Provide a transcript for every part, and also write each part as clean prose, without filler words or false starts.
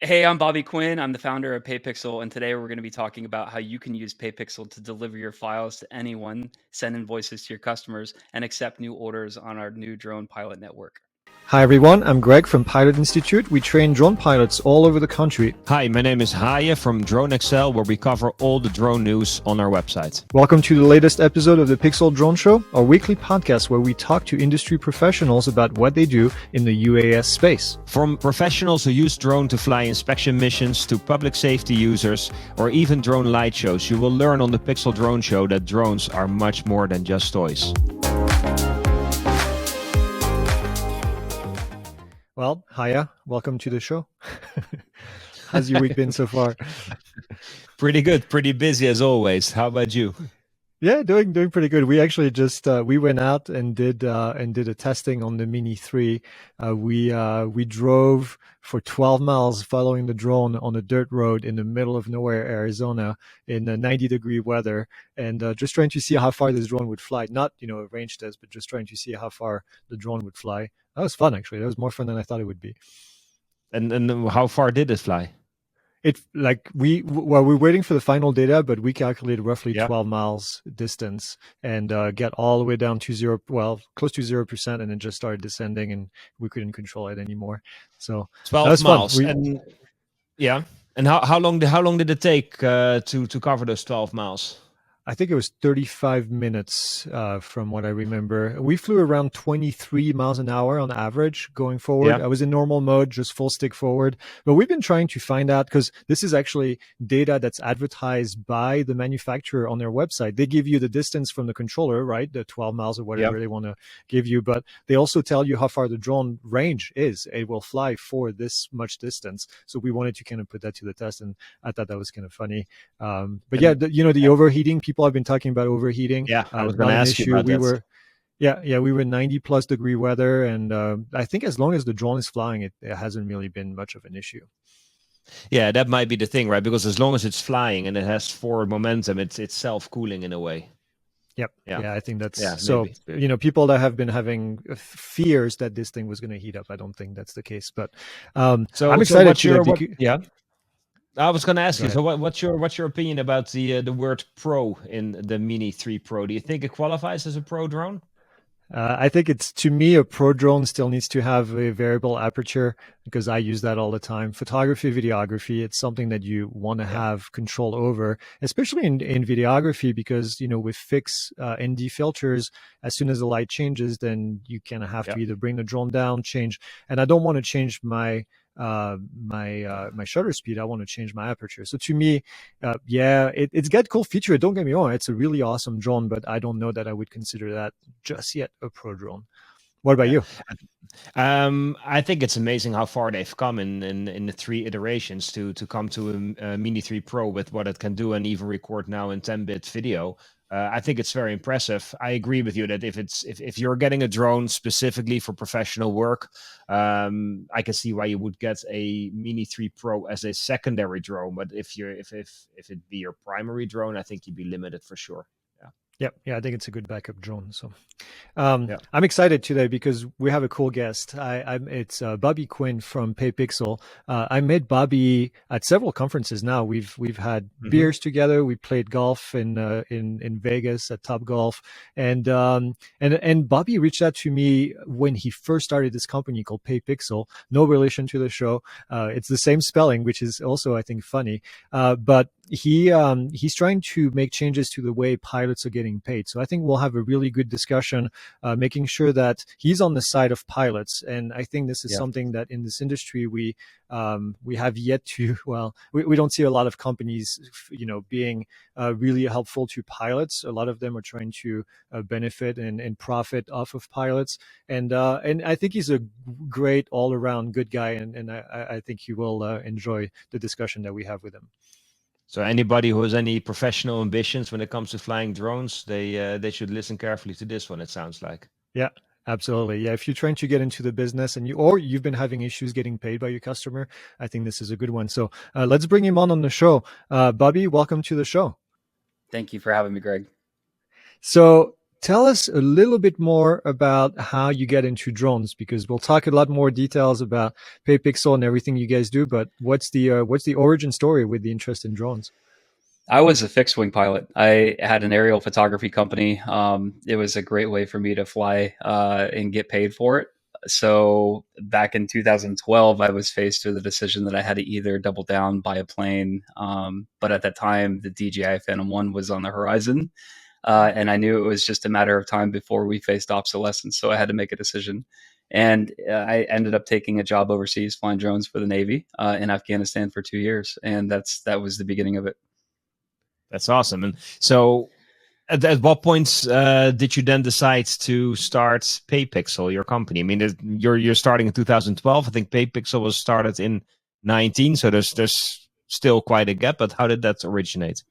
Hey, I'm Bobby Quinn. I'm the founder of PayPixl, and today we're going to be talking about how you can use PayPixl to deliver your files to anyone, send invoices to your customers, and accept new orders on our new drone pilot network. Hi everyone, I'm Greg from Pilot Institute. We train drone pilots all over the country. Hi, my name is Haye from DroneXL, where we cover all the drone news on our website. Welcome to the latest episode of the PiXL Drone Show, our weekly podcast where we talk to industry professionals about what they do in the UAS space. From professionals who use drone to fly inspection missions to public safety users or even drone light shows, you will learn on the PiXL Drone Show that drones are much more than just toys. Well, Haye, welcome to the show. How's your week been so far? Pretty good, pretty busy as always. How about you? Yeah, doing pretty good. We actually just we went out and did a testing on the Mini 3. We drove for 12 miles following the drone on a dirt road in the middle of nowhere, Arizona, in 90-degree weather, and just trying to see how far this drone would fly. Not a range test, but just trying to see how far the drone would fly. That was fun, actually. That was more fun than I thought it would be. And how far did it fly? We're waiting for the final data, but we calculated roughly 12 miles distance and get all the way down to close to 0%, and then just started descending, and we couldn't control it anymore. So 12 miles. And how long did it take to cover those 12 miles? I think it was 35 minutes from what I remember. We flew around 23 miles an hour on average going forward. I was in normal mode, just full stick forward. But we've been trying to find out, because this is actually data that's advertised by the manufacturer on their website. They give you the distance from the controller, right? The 12 miles or whatever they want to give you. But they also tell you how far the drone range is. It will fly for this much distance. So we wanted to kind of put that to the test. And I thought that was kind of funny. The overheating, people have been talking about overheating. Yeah, I was going to ask you about that. We were 90+ degree weather, and I think as long as the drone is flying, it hasn't really been much of an issue. Yeah, that might be the thing, right? Because as long as it's flying and it has forward momentum, it's self-cooling in a way. Yep. Yeah, I think that's maybe. People that have been having fears that this thing was going to heat up, I don't think that's the case. But I'm excited. I was going to ask you. So, what's your opinion about the word "pro" in the Mini 3 Pro? Do you think it qualifies as a pro drone? I think to me, a pro drone still needs to have a variable aperture, because I use that all the time. Photography, videography, it's something that you want to have control over, especially in videography, because, with fixed ND filters, as soon as the light changes, then you kind of have to either bring the drone down, change. And I don't want to change my shutter speed. I want to change my aperture. So to me, it's got cool feature. Don't get me wrong, it's a really awesome drone, but I don't know that I would consider that just yet a pro drone. What about you? I think it's amazing how far they've come in the 3 iterations to come to a Mini 3 Pro with what it can do, and even record now in 10-bit video. I think it's very impressive. I agree with you that if you're getting a drone specifically for professional work, I can see why you would get a Mini 3 Pro as a secondary drone. But if it be your primary drone, I think you'd be limited for sure. Yeah, I think it's a good backup drone. So I'm excited today because we have a cool guest. It's Bobby Quinn from PayPixl. I met Bobby at several conferences now. We've had beers together. We played golf in Vegas at Top Golf, and Bobby reached out to me when he first started this company called PayPixl. No relation to the show. It's the same spelling, which is also, I think, funny. But he's trying to make changes to the way pilots are getting paid. So I think we'll have a really good discussion, making sure that he's on the side of pilots. And I think this is something that in this industry we have yet to. Well, we don't see a lot of companies, being really helpful to pilots. A lot of them are trying to benefit and profit off of pilots. And I think he's a great all around good guy, and I think you will enjoy the discussion that we have with him. So anybody who has any professional ambitions when it comes to flying drones, they should listen carefully to this one, it sounds like. Yeah, absolutely. Yeah, if you're trying to get into the business and you've been having issues getting paid by your customer, I think this is a good one. So let's bring him on the show. Bobby, welcome to the show. Thank you for having me, Greg. So tell us a little bit more about how you get into drones, because we'll talk a lot more details about PayPixl and everything you guys do. But what's the origin story with the interest in drones? I was a fixed wing pilot. I had an aerial photography company. It was a great way for me to fly and get paid for it. So back in 2012, I was faced with the decision that I had to either double down, buy a plane. But at that time, the DJI Phantom 1 was on the horizon. And I knew it was just a matter of time before we faced obsolescence. So I had to make a decision. And I ended up taking a job overseas flying drones for the Navy in Afghanistan for 2 years. And that was the beginning of it. That's awesome. And so at what points did you then decide to start PayPixl, your company? I mean, you're starting in 2012. I think PayPixl was started in 19. So there's still quite a gap, but how did that originate?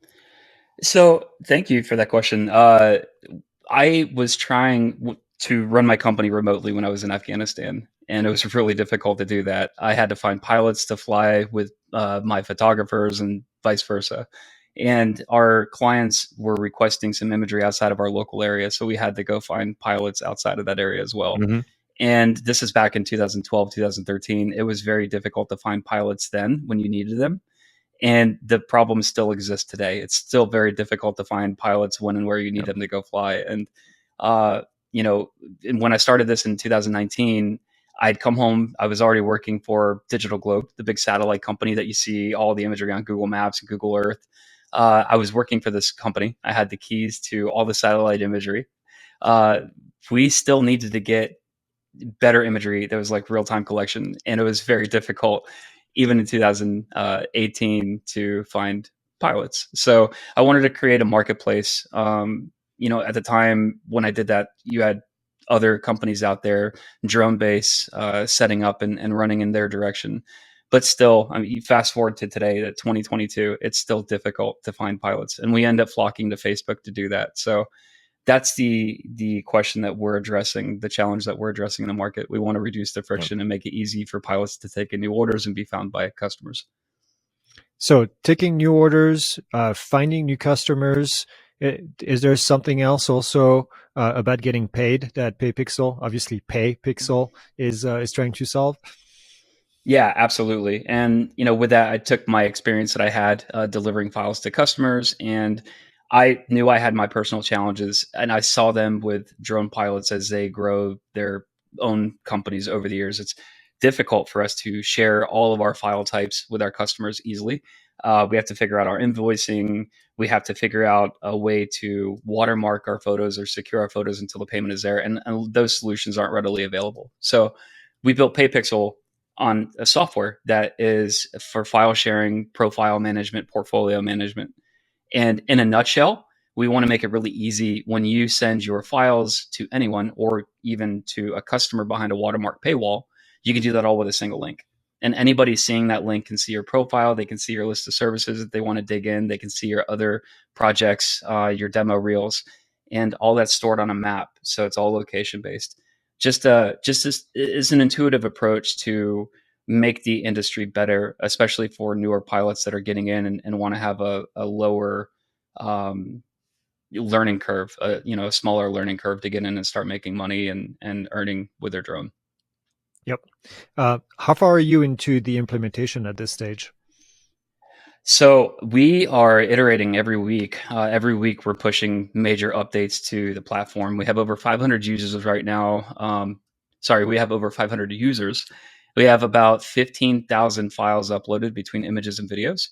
So thank you for that question. I was trying to run my company remotely when I was in Afghanistan, and it was really difficult to do that. I had to find pilots to fly with my photographers and vice versa. And our clients were requesting some imagery outside of our local area, so we had to go find pilots outside of that area as well. Mm-hmm. And this is back in 2012, 2013. It was very difficult to find pilots then when you needed them. And the problem still exists today. It's still very difficult to find pilots when and where you need them to go fly. And, and when I started this in 2019, I'd come home. I was already working for Digital Globe, the big satellite company that you see all the imagery on Google Maps and Google Earth. I was working for this company. I had the keys to all the satellite imagery. We still needed to get better imagery that was like real-time collection, and it was very difficult even in 2018 to find pilots. So I wanted to create a marketplace. At the time when I did that, you had other companies out there, drone base, setting up and running in their direction. But still, I mean, you fast forward to today, that 2022, it's still difficult to find pilots, and we end up flocking to Facebook to do that. So that's the question that we're addressing, the challenge that we're addressing in the market. We want to reduce the friction and make it easy for pilots to take in new orders and be found by customers. So taking new orders, finding new customers. Is there something else also about getting paid that PayPixl is trying to solve? Yeah, absolutely. And with that, I took my experience that I had delivering files to customers, and I knew I had my personal challenges, and I saw them with drone pilots as they grow their own companies over the years. It's difficult for us to share all of our file types with our customers easily. We have to figure out our invoicing. We have to figure out a way to watermark our photos or secure our photos until the payment is there, and those solutions aren't readily available. So we built PayPixl on a software that is for file sharing, profile management, portfolio management. And in a nutshell, we want to make it really easy when you send your files to anyone or even to a customer behind a watermark paywall. You can do that all with a single link. And anybody seeing that link can see your profile. They can see your list of services that they want to dig in. They can see your other projects, your demo reels, and all that's stored on a map. So it's all location based. Just as is an intuitive approach to make the industry better, especially for newer pilots that are getting in and want to have a lower learning curve, a smaller learning curve to get in and start making money and earning with their drone. Yep. How far are you into the implementation at this stage? So we are iterating every week. Every week we're pushing major updates to the platform. We have over 500 users right now. We have over 500 users. We have about 15,000 files uploaded between images and videos.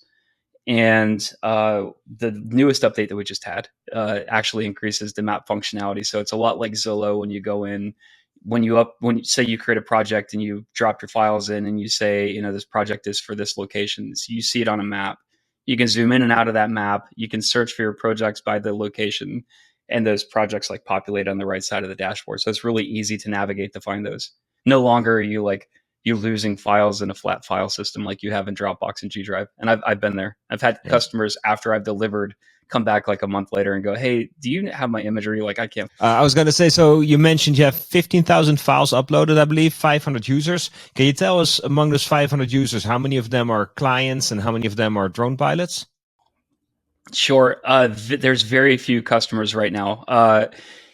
And the newest update that we just had actually increases the map functionality. So it's a lot like Zillow when you go in, when you say you create a project and you drop your files in and you say, this project is for this location. So you see it on a map. You can zoom in and out of that map. You can search for your projects by the location, and those projects populate on the right side of the dashboard. So it's really easy to navigate to find those. No longer are you're losing files in a flat file system like you have in Dropbox and G Drive. And I've been there. I've had customers after I've delivered come back a month later and go, "Hey, do you have my imagery?" I can't. I was going to say, so you mentioned you have 15,000 files uploaded, I believe, 500 users. Can you tell us among those 500 users, how many of them are clients and how many of them are drone pilots? Sure. There's very few customers right now.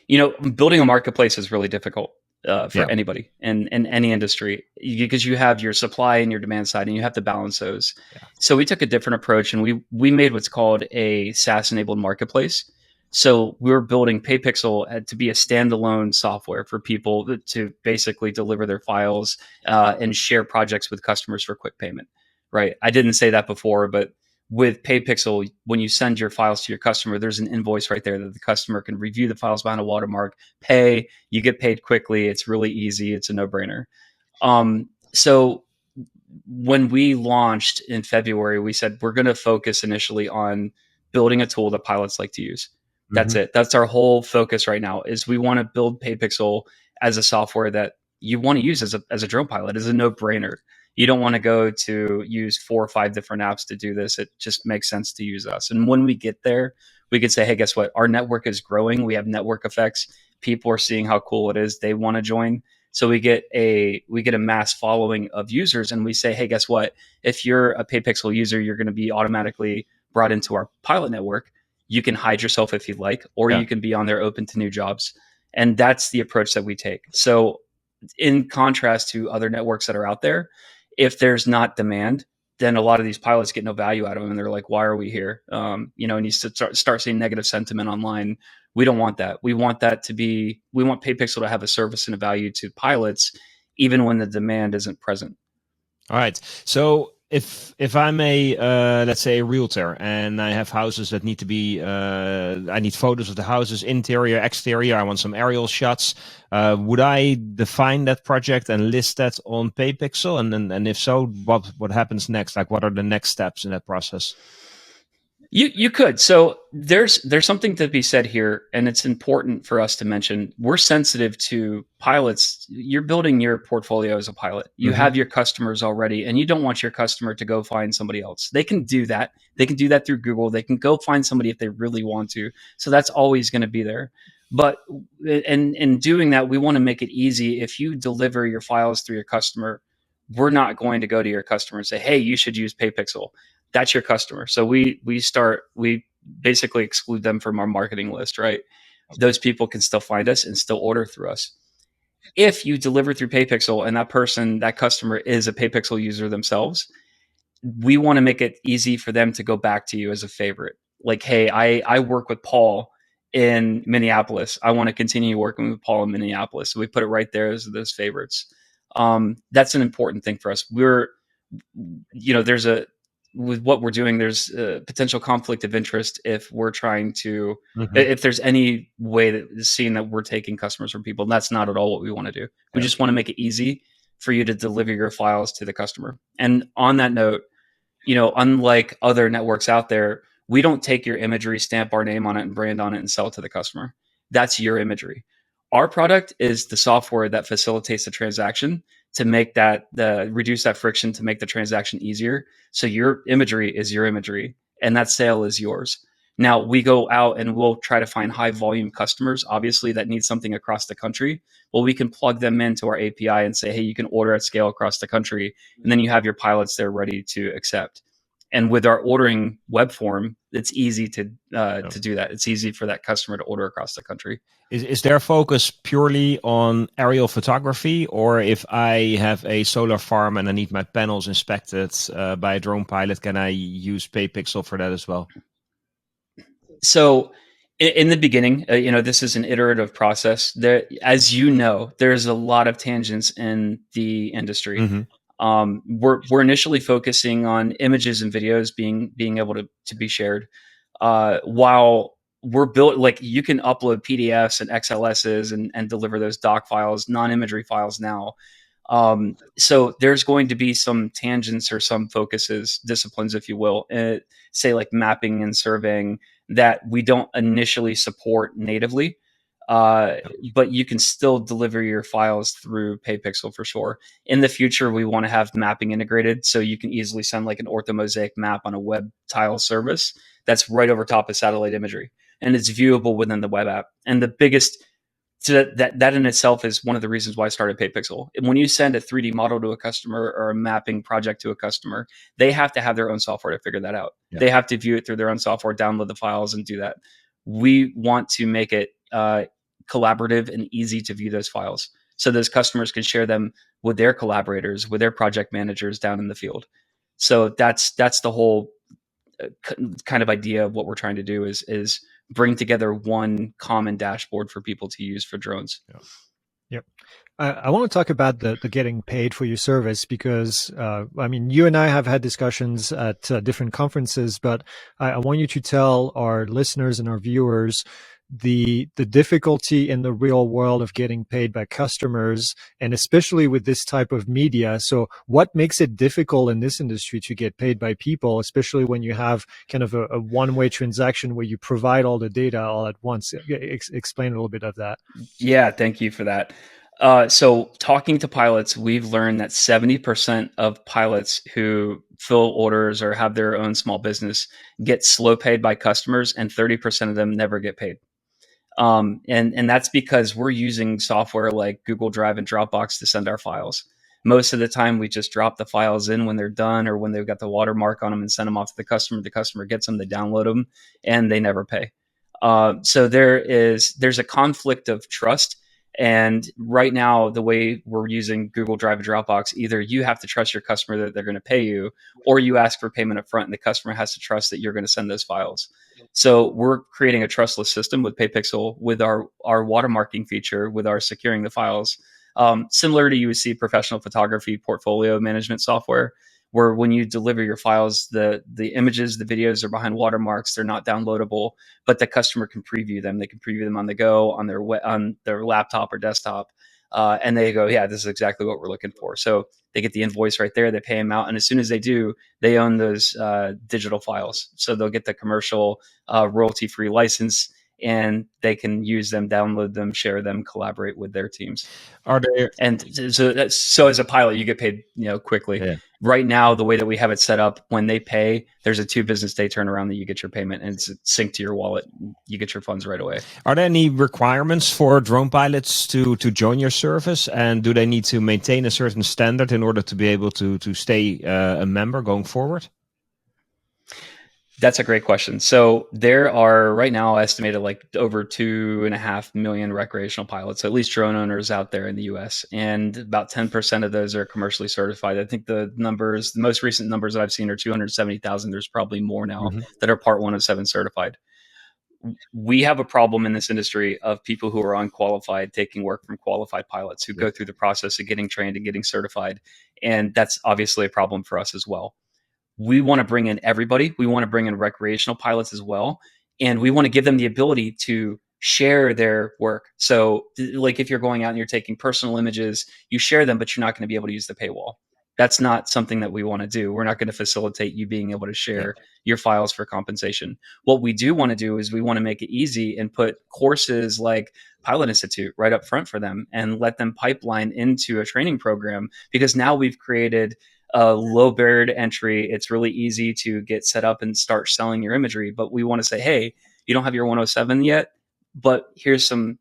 Building a marketplace is really difficult for Yeah. anybody in any industry, because you have your supply and your demand side, and you have to balance those. Yeah. So we took a different approach, and we made what's called a SaaS-enabled marketplace. So we're building PayPixl to be a standalone software for people to basically deliver their files and share projects with customers for quick payment. Right? I didn't say that before, but with PayPixl, when you send your files to your customer, there's an invoice right there that the customer can review the files behind a watermark, pay, you get paid quickly. It's really easy. It's a no-brainer. So when we launched in February, we said we're going to focus initially on building a tool that pilots like to use. That's it. That's our whole focus right now, is we want to build PayPixl as a software that you want to use as a drone pilot, as a no-brainer. You don't want to go to use 4 or 5 different apps to do this. It just makes sense to use us. And when we get there, we can say, hey, guess what? Our network is growing. We have network effects. People are seeing how cool it is. They want to join. So we get a mass following of users, and we say, hey, guess what? If you're a PayPixl user, you're going to be automatically brought into our pilot network. You can hide yourself if you'd like, or you can be on there open to new jobs. And that's the approach that we take. So in contrast to other networks that are out there, if there's not demand, then a lot of these pilots get no value out of them, and they're like, "Why are we here?" And you start seeing negative sentiment online. We don't want that. We want PayPixl to have a service and a value to pilots, even when the demand isn't present. All right. So if I'm a let's say a realtor, and I have houses that need to be I need photos of the houses, interior, exterior. I want some aerial shots. Would I define that project and list that on PayPixl? And if so, what happens next? Like, what are the next steps in that process? You could. So there's something to be said here, and it's important for us to mention. We're sensitive to pilots. You're building your portfolio as a pilot. You have your customers already, and you don't want your customer to go find somebody else. They can do that. They can do that through Google. They can go find somebody if they really want to. So that's always going to be there. But in doing that, we want to make it easy. If you deliver your files through your customer, we're not going to go to your customer and say, hey, you should use PayPixl. That's your customer. So we basically exclude them from our marketing list, right? Those people can still find us and still order through us. If you deliver through PayPixl and that customer is a PayPixl user themselves, we want to make it easy for them to go back to you as a favorite. Like, hey, I work with Paul in Minneapolis. I want to continue working with Paul in Minneapolis. So we put it right there as those favorites. That's an important thing for us. With what we're doing, there's a potential conflict of interest if we're trying to, if there's any way that is seen that we're taking customers from people. And that's not at all what we want to do. We just want to make it easy for you to deliver your files to the customer. And on that note, unlike other networks out there, we don't take your imagery, stamp our name on it, and brand on it and sell it to the customer. That's your imagery. Our product is the software that facilitates the transaction to make reduce that friction, to make the transaction easier. So your imagery is your imagery, and that sale is yours. Now we go out and we'll try to find high volume customers, obviously, that need something across the country. Well, we can plug them into our API and say, hey, you can order at scale across the country. And then you have your pilots there ready to accept. And with our ordering web form, it's easy to do that. It's easy for that customer to order across the country. Is their focus purely on aerial photography, or if I have a solar farm and I need my panels inspected by a drone pilot, can I use PayPixl for that as well? So in the beginning, this is an iterative process. There, as you know, there's a lot of tangents in the industry. We're initially focusing on images and videos being able to be shared, while we're built, like, you can upload PDFs and XLSs and deliver those doc files, non-imagery files now. So there's going to be some tangents or some disciplines, if you will, say like mapping and surveying, that we don't initially support natively. But you can still deliver your files through PayPixl for sure. In the future, we want to have mapping integrated, so you can easily send like an orthomosaic map on a web tile service that's right over top of satellite imagery, and it's viewable within the web app. And the biggest, so that in itself is one of the reasons why I started PayPixl. When you send a 3D model to a customer or a mapping project to a customer, they have to have their own software to figure that out. Yeah. They have to view it through their own software, download the files, and do that. We want to make it collaborative and easy to view those files. So those customers can share them with their collaborators, with their project managers down in the field. So that's the whole kind of idea of what we're trying to do is bring together one common dashboard for people to use for drones. Yeah. Yep. I want to talk about the getting paid for your service because, I mean, you and I have had discussions at different conferences, but I want you to tell our listeners and our viewers the difficulty in the real world of getting paid by customers, and especially with this type of media. So what makes it difficult in this industry to get paid by people, especially when you have kind of a one-way transaction where you provide all the data all at once? Explain a little bit of that. Yeah, thank you for that. So talking to pilots, we've learned that 70% of pilots who fill orders or have their own small business get slow paid by customers, and 30% of them never get paid. And that's because we're using software like Google Drive and Dropbox to send our files. Most of the time, we just drop the files in when they're done or when they've got the watermark on them and send them off to the customer. The customer gets them, they download them, and they never pay. So there's a conflict of trust. And right now, the way we're using Google Drive and Dropbox, either you have to trust your customer that they're going to pay you, or you ask for payment up front, and the customer has to trust that you're going to send those files. So we're creating a trustless system with PayPixl, with our watermarking feature, with our securing the files, similar to you would see professional photography portfolio management software, where when you deliver your files, the images, the videos are behind watermarks. They're not downloadable, but the customer can preview them. They can preview them on the go, on their laptop or desktop, and they go, yeah, this is exactly what we're looking for. So they get the invoice right there. They pay them out, and as soon as they do, they own those digital files. So they'll get the commercial royalty-free license, and they can use them, download them, share them, collaborate with their teams. Are there? And so as a pilot, you get paid, quickly. Yeah. Right now, the way that we have it set up, when they pay, there's a 2 business day turnaround that you get your payment, and it's synced to your wallet. You get your funds right away. Are there any requirements for drone pilots to join your service, and do they need to maintain a certain standard in order to be able to stay a member going forward? That's a great question. So there are right now estimated like over 2.5 million recreational pilots, at least drone owners out there in the US. And about 10% of those are commercially certified. I think the most recent numbers that I've seen are 270,000. There's probably more now that are Part 107 certified. We have a problem in this industry of people who are unqualified taking work from qualified pilots who go through the process of getting trained and getting certified. And that's obviously a problem for us as well. We want to bring in everybody. We want to bring in recreational pilots as well. And we want to give them the ability to share their work. So like if you're going out and you're taking personal images, you share them, but you're not going to be able to use the paywall. That's not something that we want to do. We're not going to facilitate you being able to share your files for compensation. What we do want to do is we want to make it easy and put courses like Pilot Institute right up front for them and let them pipeline into a training program, because now we've created a low barrier to entry. It's really easy to get set up and start selling your imagery. But we want to say, hey, you don't have your 107 yet, but here's some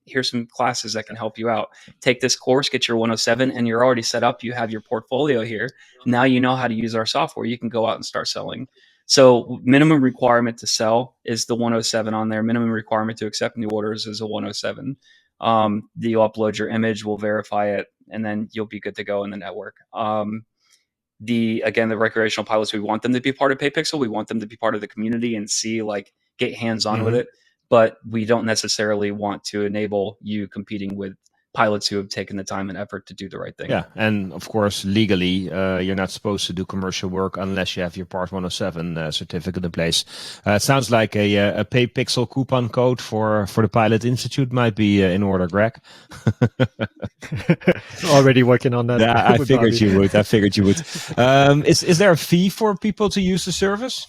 classes that can help you out. Take this course, get your 107, and you're already set up. You have your portfolio here. Now you know how to use our software. You can go out and start selling. So minimum requirement to sell is the 107 on there. Minimum requirement to accept new orders is a 107. You upload your image, we'll verify it, and then you'll be good to go in the network. The recreational pilots, we want them to be part of PayPixl. We want them to be part of the community and get hands-on with it. But we don't necessarily want to enable you competing with pilots who have taken the time and effort to do the right thing. Yeah, and of course, legally, you're not supposed to do commercial work unless you have your Part 107 certificate in place. It sounds like a PayPixl coupon code for the Pilot Institute might be in order, Greg. Already working on that. Yeah, I figured you would. Is there a fee for people to use the service?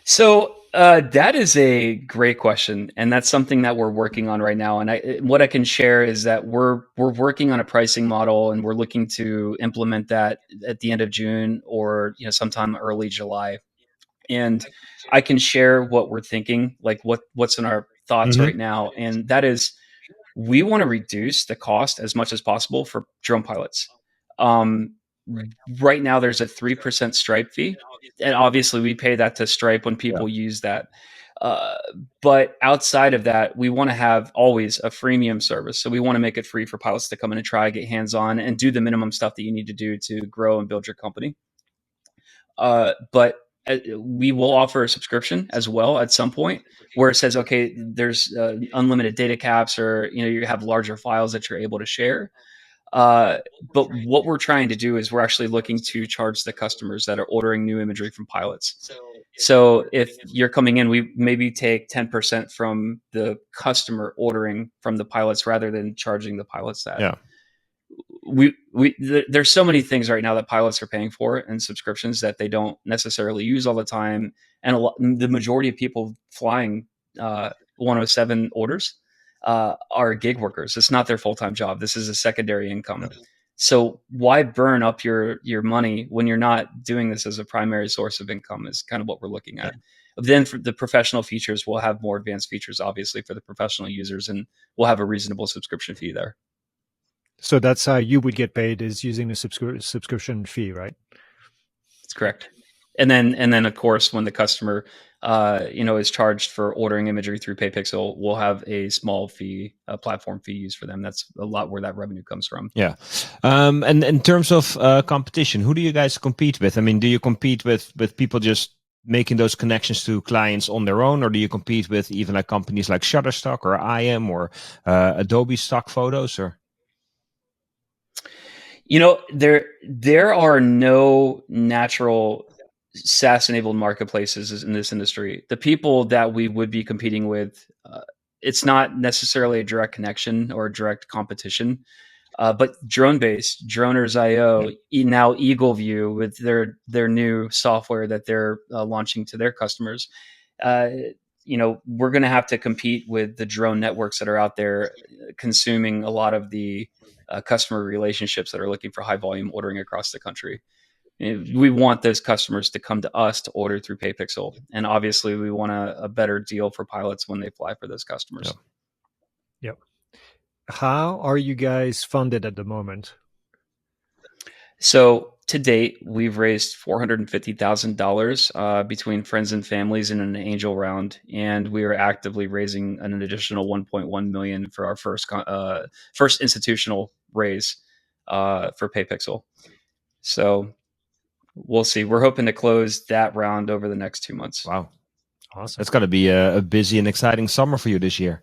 So that is a great question, and that's something that we're working on right now. And what I can share is that we're working on a pricing model, and we're looking to implement that at the end of June or sometime early July. And I can share what we're thinking, like what's in our thoughts right now, and that is we want to reduce the cost as much as possible for drone pilots. Right now, there's a 3% Stripe fee, and obviously we pay that to Stripe when people use that. But outside of that, we want to have always a freemium service. So we want to make it free for pilots to come in and try, get hands on, and do the minimum stuff that you need to do to grow and build your company. But we will offer a subscription as well at some point where it says, okay, there's unlimited data caps, or you have larger files that you're able to share. But what we're trying to do is we're actually looking to charge the customers that are ordering new imagery from pilots. So if you're coming in, we maybe take 10% from the customer ordering from the pilots rather than charging the pilots that. Yeah. There's so many things right now that pilots are paying for and subscriptions that they don't necessarily use all the time. And the majority of people flying 107 orders are gig workers. It's not their full-time job. This is a secondary income. So why burn up your money when you're not doing this as a primary source of income is kind of what we're looking at. Then for the professional features, we'll have more advanced features, obviously, for the professional users, and we'll have a reasonable subscription fee there. So that's how you would get paid, is using the subscription fee, right? That's correct. And then of course, when the customer is charged for ordering imagery through PayPixl, we'll have a small fee, a platform fee used for them. That's a lot where that revenue comes from. Yeah. And in terms of competition, who do you guys compete with? I mean, do you compete with people just making those connections to clients on their own, or do you compete with even like companies like Shutterstock or IM or Adobe Stock Photos? Or there are no natural SaaS-enabled marketplaces in this industry. The people that we would be competing with, it's not necessarily a direct connection or a direct competition, but Dronebase, Droners.io, now EagleView with their new software that they're launching to their customers. We're going to have to compete with the drone networks that are out there consuming a lot of the customer relationships that are looking for high volume ordering across the country. We want those customers to come to us to order through PayPixl. And obviously we want a better deal for pilots when they fly for those customers. Yep. How are you guys funded at the moment? So to date, we've raised $450,000 between friends and families in an angel round, and we are actively raising an additional 1.1 million for our first institutional raise for PayPixl. So we'll see. We're hoping to close that round over the next 2 months. Wow, awesome! That's got to be a busy and exciting summer for you this year.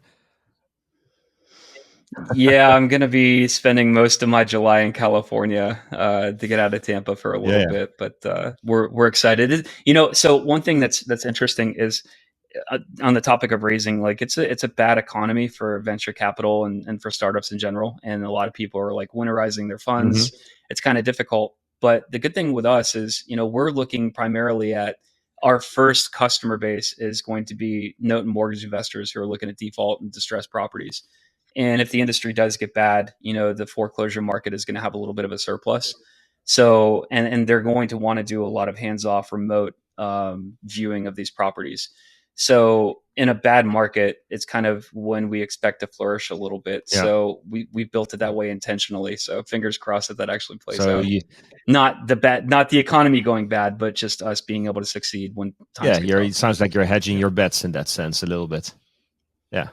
Yeah, I'm going to be spending most of my July in California to get out of Tampa for a little bit, but we're excited. So one thing that's interesting is on the topic of raising, like it's a bad economy for venture capital and for startups in general, and a lot of people are like winterizing their funds. It's kind of difficult, but the good thing with us is we're looking primarily at our first customer base is going to be note and mortgage investors who are looking at default and distressed properties. And if the industry does get bad, the foreclosure market is going to have a little bit of a surplus. So, and they're going to want to do a lot of hands-off remote viewing of these properties. So in a bad market, it's kind of when we expect to flourish a little bit. Yeah. So we built it that way intentionally. So fingers crossed that actually plays out. Not the economy going bad, but just us being able to succeed when times get tough. It sounds like you're hedging your bets in that sense a little bit. Yeah.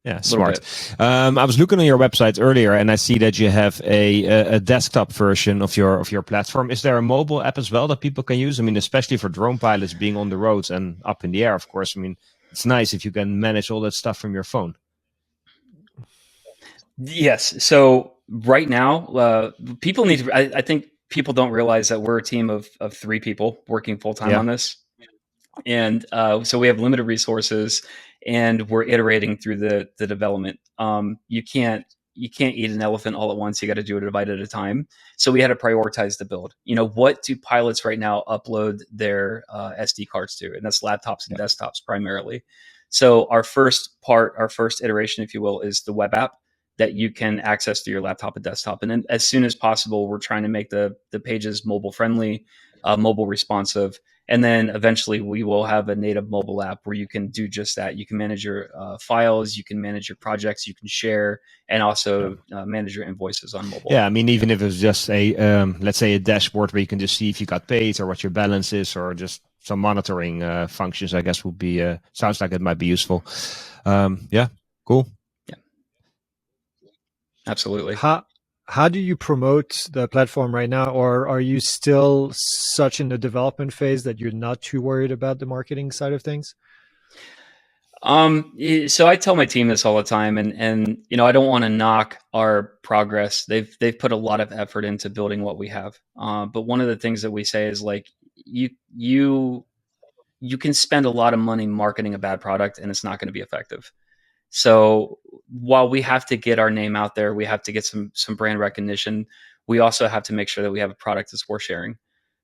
Yeah, smart. I was looking on your website earlier, and I see that you have a desktop version of your platform. Is there a mobile app as well that people can use? I mean, especially for drone pilots being on the roads and up in the air, of course. I mean, it's nice if you can manage all that stuff from your phone. Yes. So right now, people need to. I think people don't realize that we're a team of 3 people working full time on this, and so we have limited resources. And we're iterating through the development. You can't eat an elephant all at once. You got to do it a bite at a time. So we had to prioritize the build. What do pilots right now upload their SD cards to? And that's laptops and desktops primarily. So our first iteration, if you will, is the web app that you can access through your laptop and desktop. And then as soon as possible, we're trying to make the pages mobile friendly, mobile responsive. And then eventually we will have a native mobile app where you can do just that. You can manage your files, you can manage your projects, you can share, and also manage your invoices on mobile. Yeah, I mean, even if it's just a, let's say a dashboard where you can just see if you got paid or what your balance is or just some monitoring functions, I guess, would be sounds like it might be useful. Yeah, cool. Yeah, absolutely. How do you promote the platform right now, or are you still such in the development phase that you're not too worried about the marketing side of things? So I tell my team this all the time, and I don't want to knock our progress. They've put a lot of effort into building what we have. But one of the things that we say is like you you can spend a lot of money marketing a bad product, and it's not going to be effective. So while we have to get our name out there, we have to get some brand recognition. We also have to make sure that we have a product that's worth sharing.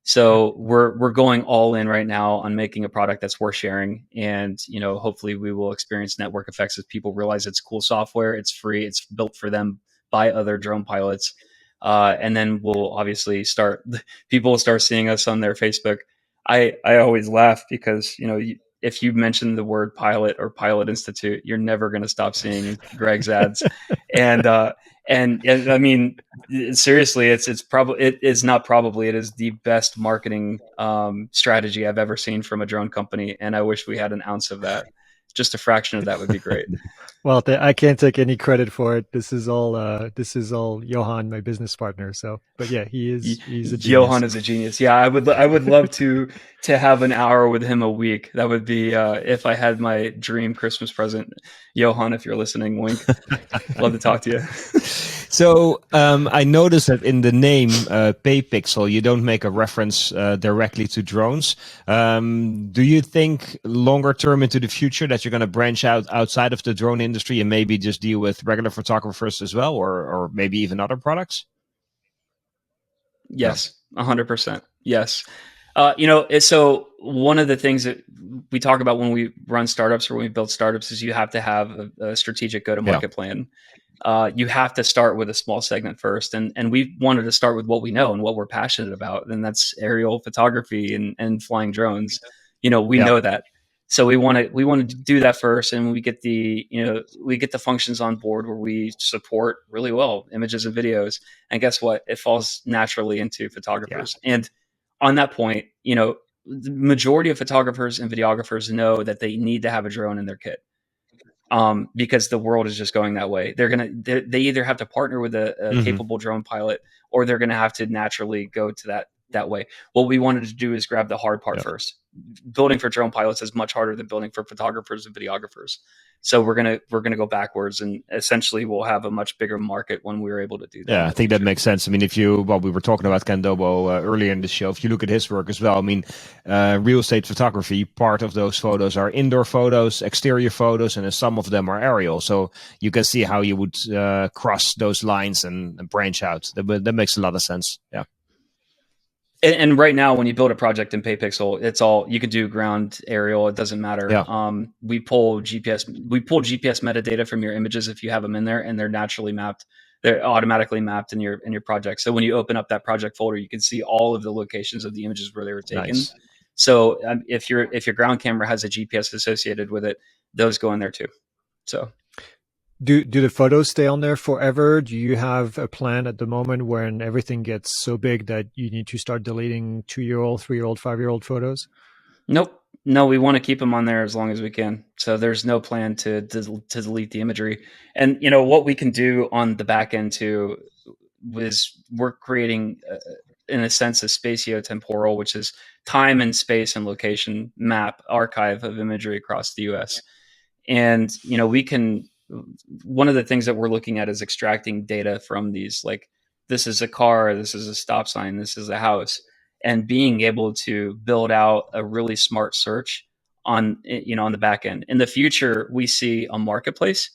So we're going all in right now on making a product that's worth sharing, and hopefully we will experience network effects as people realize it's cool software, it's free, it's built for them by other drone pilots, and then we'll obviously start. People will start seeing us on their Facebook. I always laugh because if you mention the word pilot or Pilot Institute, you're never going to stop seeing Greg's ads. And and I mean, seriously, it's probably, it is not probably, it is the best marketing strategy I've ever seen from a drone company, and I wish we had an ounce of that. Just a fraction of that would be great. Well, I can't take any credit for it. This is all Johan, my business partner. So, but yeah, he's a genius. Johan is a genius. Yeah, I would love to have an hour with him a week. That would be if I had my dream Christmas present. Johan, if you're listening, wink. Love to talk to you. So I noticed that in the name PayPixl, you don't make a reference directly to drones. Do you think longer term into the future that you're going to branch out outside of the drone industry and maybe just deal with regular photographers as well, or maybe even other products? Yes, 100%. Yes. So one of the things that we talk about when we run startups or when we build startups is you have to have a strategic go-to-market plan. You have to start with a small segment first, and we wanted to start with what we know and what we're passionate about, and that's aerial photography and flying drones. We know that, so we want to do that first, and we get the functions on board where we support really well images and videos, and guess what? It falls naturally into photographers, and on that point, the majority of photographers and videographers know that they need to have a drone in their kit. Because the world is just going that way. They either have to partner with a capable drone pilot, or they're gonna have to naturally go to that way. What we wanted to do is grab the hard part first. Building for drone pilots is much harder than building for photographers and videographers. So we're gonna go backwards, and essentially we'll have a much bigger market when we're able to do that. Yeah, I think that makes sense. I mean, we were talking about Ken Dobo earlier in the show. If you look at his work as well, I mean, real estate photography, part of those photos are indoor photos, exterior photos, and some of them are aerial. So you can see how you would cross those lines and branch out. That makes a lot of sense. Yeah. And right now, when you build a project in PayPixl, it's all you can do ground, aerial. It doesn't matter. Yeah. We pull GPS metadata from your images if you have them in there, and they're naturally mapped. They're automatically mapped in your project. So when you open up that project folder, you can see all of the locations of the images where they were taken. Nice. So if your ground camera has a GPS associated with it, those go in there too. So. Do the photos stay on there forever? Do you have a plan at the moment when everything gets so big that you need to start deleting 2-year-old, 3-year-old, 5-year-old photos? Nope. No, we want to keep them on there as long as we can. So there's no plan to delete the imagery. And what we can do on the back end too was we're creating, in a sense, a spatiotemporal, which is time and space and location map archive of imagery across the U.S. And we can. One of the things that we're looking at is extracting data from these, like this is a car, this is a stop sign, this is a house, and being able to build out a really smart search on the back end. In the future, we see a marketplace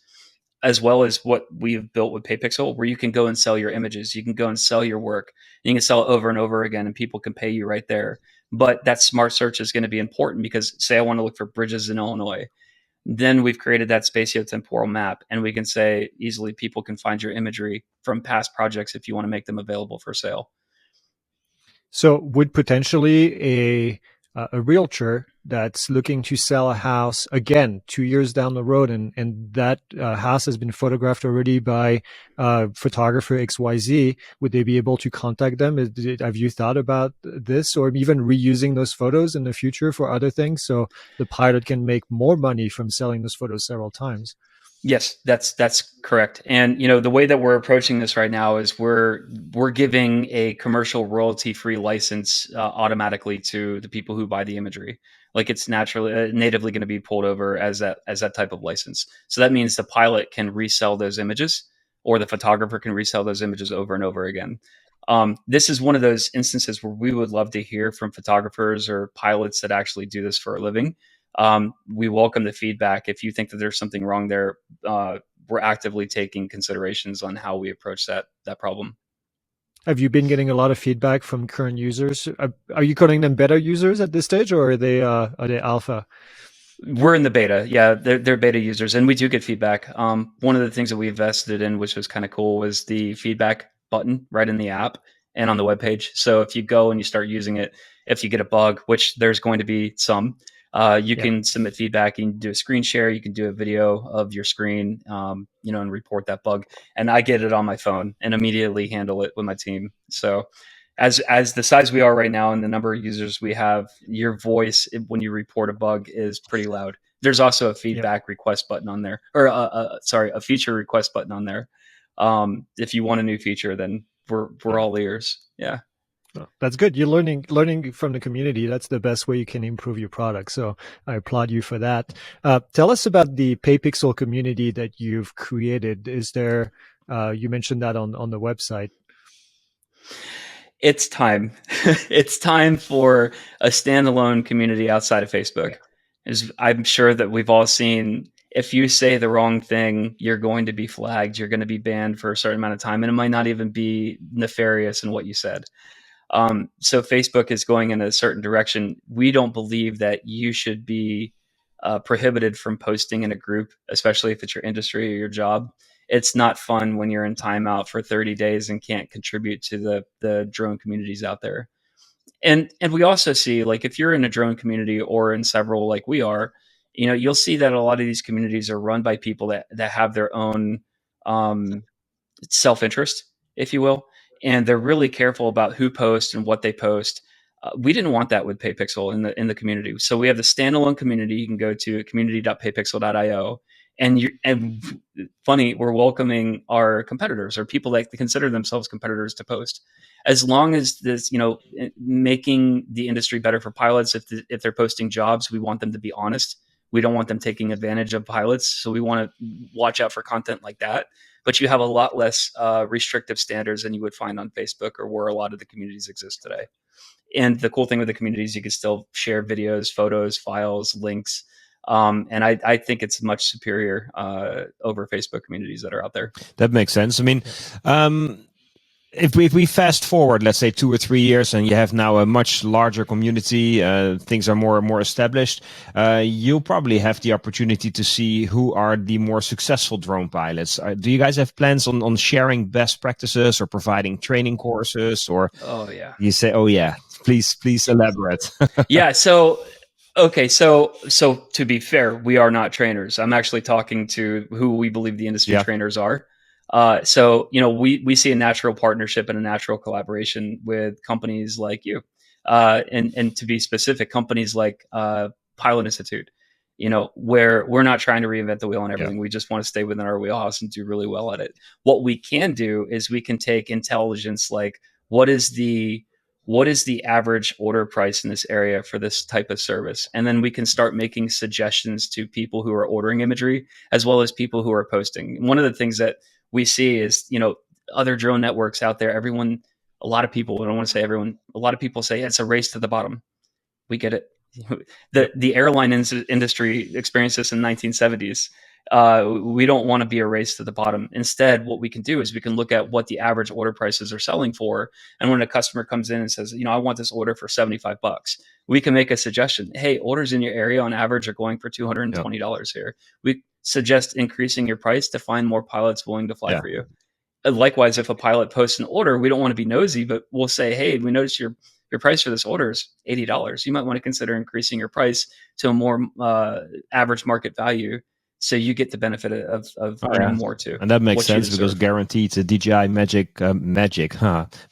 as well as what we've built with PayPixl, where you can go and sell your images, you can go and sell your work, you can sell it over and over again, and people can pay you right there. But that smart search is going to be important because, say, I want to look for bridges in Illinois. Then we've created that spatiotemporal map, and we can say easily people can find your imagery from past projects if you want to make them available for sale. So would potentially a realtor that's looking to sell a house again 2 years down the road, and that house has been photographed already by photographer XYZ, would they be able to contact them? Have you thought about this, or even reusing those photos in the future for other things, so the pilot can make more money from selling those photos several times? Yes, that's correct. And the way that we're approaching this right now is we're giving a commercial royalty-free license automatically to the people who buy the imagery. Like it's naturally natively going to be pulled over as that type of license. So that means the pilot can resell those images, or the photographer can resell those images over and over again. This is one of those instances where we would love to hear from photographers or pilots that actually do this for a living. We welcome the feedback. If you think that there's something wrong there, we're actively taking considerations on how we approach that problem. Have you been getting a lot of feedback from current users? Are you calling them beta users at this stage, or are they alpha? We're in the beta. Yeah, they're beta users, and we do get feedback. One of the things that we invested in, which was kind of cool, was the feedback button right in the app and on the webpage. So if you go and you start using it, if you get a bug, which there's going to be some, you can submit feedback. You can do a screen share. You can do a video of your screen, and report that bug. And I get it on my phone and immediately handle it with my team. So as the size we are right now and the number of users we have, your voice when you report a bug is pretty loud. There's also a feedback request button on there, or a feature request button on there. If you want a new feature, then we're all ears. Yeah. That's good. You're learning from the community. That's the best way you can improve your product. So I applaud you for that. Tell us about the PayPixl community that you've created. Is there? You mentioned that on the website. It's time. It's time for a standalone community outside of Facebook. I'm sure that we've all seen, if you say the wrong thing, you're going to be flagged. You're going to be banned for a certain amount of time, and it might not even be nefarious in what you said. So Facebook is going in a certain direction. We don't believe that you should be prohibited from posting in a group, especially if it's your industry or your job. It's not fun when you're in timeout for 30 days and can't contribute to the drone communities out there. And we also see, like, if you're in a drone community or in several like we are, you'll see that a lot of these communities are run by people that have their own self-interest, if you will, and they're really careful about who posts and what they post. We didn't want that with PayPixl in the community, so we have the standalone community. You can go to community.paypixl.io, and funny, we're welcoming our competitors or people that consider themselves competitors to post, as long as this, making the industry better for pilots. If they're posting jobs, we want them to be honest. We don't want them taking advantage of pilots, so we want to watch out for content like that. But you have a lot less restrictive standards than you would find on Facebook or where a lot of the communities exist today. And the cool thing with the communities, you can still share videos, photos, files, links. And I think it's much superior over Facebook communities that are out there. That makes sense. I mean, if we fast forward, let's say 2 or 3 years, and you have now a much larger community, things are more and more established, you'll probably have the opportunity to see who are the more successful drone pilots. Do you guys have plans on sharing best practices or providing training courses? Or you say, oh yeah, please elaborate. Yeah. So okay, so to be fair, we are not trainers. I'm actually talking to who we believe the industry trainers are. So we see a natural partnership and a natural collaboration with companies like you, and to be specific, companies like Pilot Institute. Where we're not trying to reinvent the wheel on everything. We just want to stay within our wheelhouse and do really well at it. What we can do is we can take intelligence like what is the average order price in this area for this type of service, and then we can start making suggestions to people who are ordering imagery as well as people who are posting. One of the things that we see is, other drone networks out there, a lot of people, I don't want to say everyone, a lot of people say it's a race to the bottom. We get it. The airline industry experienced this in the 1970s. We don't want to be a race to the bottom. Instead, what we can do is we can look at what the average order prices are selling for. And when a customer comes in and says, I want this order for $75, we can make a suggestion. Hey, orders in your area on average are going for $220 here. We suggest increasing your price to find more pilots willing to fly for you. Likewise, if a pilot posts an order, we don't want to be nosy, but we'll say, hey, we notice you're your price for this order is $80. You might want to consider increasing your price to a more average market value, so you get the benefit of more too. And that makes sense because guaranteed the DJI Mavic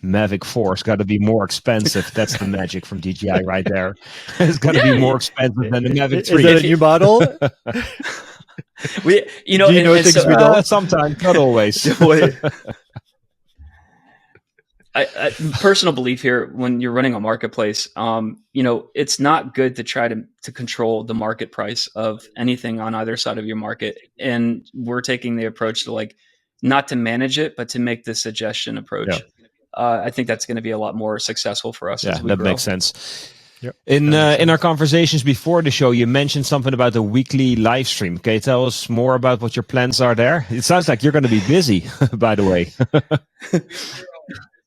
4's got to be more expensive. That's the magic from DJI right there. It's got to be more expensive than the Mavic 3. Is that a new model? Do you know things we don't? Sometimes, not always. Personal belief here, when you're running a marketplace, it's not good to try to control the market price of anything on either side of your market. And we're taking the approach to not to manage it, but to make the suggestion approach. Yeah. I think that's going to be a lot more successful for us. Yeah, as we that grow. makes sense. Yep. In our conversations before the show, you mentioned something about the weekly live stream. Can you tell us more about what your plans are there? It sounds like you're going to be busy, by the way.